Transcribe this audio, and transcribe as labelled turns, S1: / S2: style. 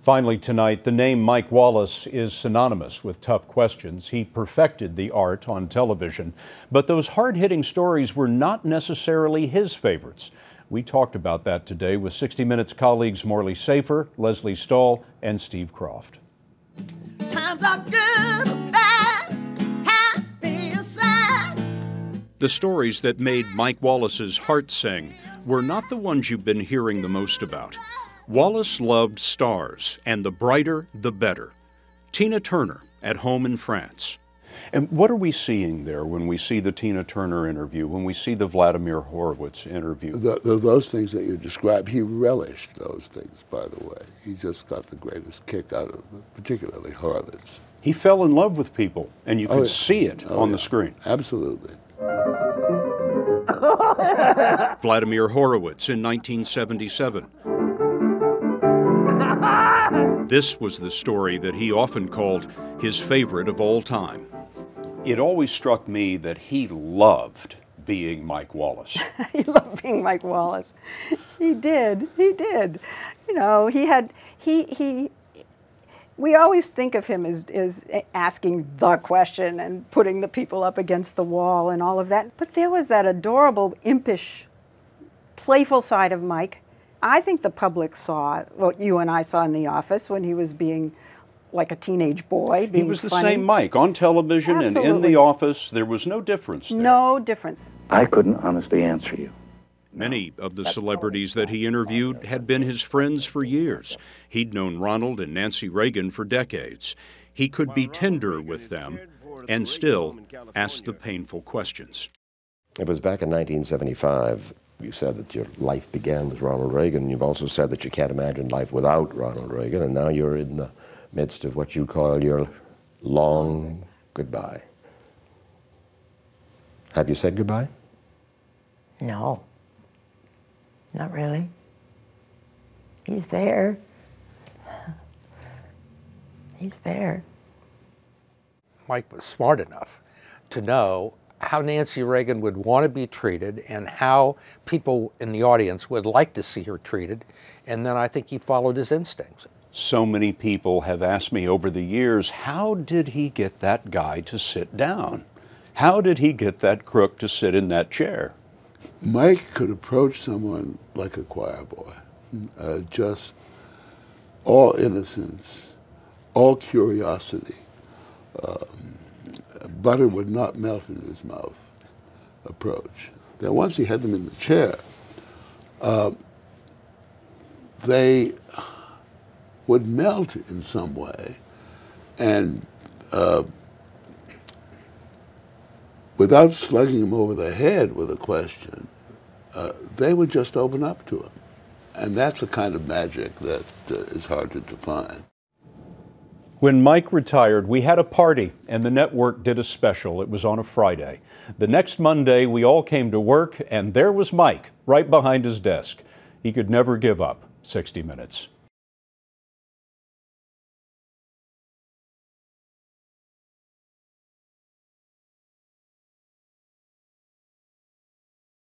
S1: Finally tonight, the name Mike Wallace is synonymous with tough questions. He perfected the art on television, but those hard-hitting stories were not necessarily his favorites. We talked about that today with 60 Minutes colleagues Morley Safer, Lesley Stahl, and Steve Kroft.
S2: Times are good, bad, happy or sad.
S1: The stories that made Mike Wallace's heart sing were not the ones you've been hearing the most about. Wallace loved stars, and the brighter, the better. Tina Turner at home in France. And what are we seeing there when we see the Tina Turner interview, when we see the Vladimir Horowitz interview?
S3: Those things that you described, he relished those things, by the way. He just got the greatest kick out of it, particularly Horowitz.
S1: He fell in love with people, and you could see it on the screen.
S3: Absolutely.
S1: Vladimir Horowitz in 1977. This was the story that he often called his favorite of all time. It always struck me that he loved being Mike Wallace.
S4: He loved being Mike Wallace. He did. He did. You know, we always think of him as asking the question and putting the people up against the wall and all of that. But there was that adorable, impish, playful side of Mike. I think the public saw what you and I saw in The Office when he was being like a teenage boy, being
S1: He was the
S4: funny.
S1: same Mike on television.
S4: Absolutely.
S1: And in The Office. There was no difference there.
S4: No difference.
S5: I couldn't honestly answer you.
S1: Many of the celebrities that he interviewed had been his friends for years. He'd known Ronald and Nancy Reagan for decades. He could be tender with them and still ask the painful questions.
S6: It was back in 1975. You said that your life began with Ronald Reagan. You've also said that you can't imagine life without Ronald Reagan, and now you're in the midst of what you call your long goodbye. Have you said goodbye?
S7: No, not really. He's there. He's there.
S8: Mike was smart enough to know how Nancy Reagan would want to be treated and how people in the audience would like to see her treated. And then I think he followed his instincts.
S1: So many people have asked me over the years, how did he get that guy to sit down? How did he get that crook to sit in that chair?
S3: Mike could approach someone like a choir boy, just all innocence, all curiosity. Butter would not melt in his mouth approach. Then once he had them in the chair, they would melt in some way, and without slugging him over the head with a question, they would just open up to him. And that's a kind of magic that is hard to define.
S1: When Mike retired, we had a party, and the network did a special. It was on a Friday. The next Monday, we all came to work, and there was Mike, right behind his desk. He could never give up 60 Minutes.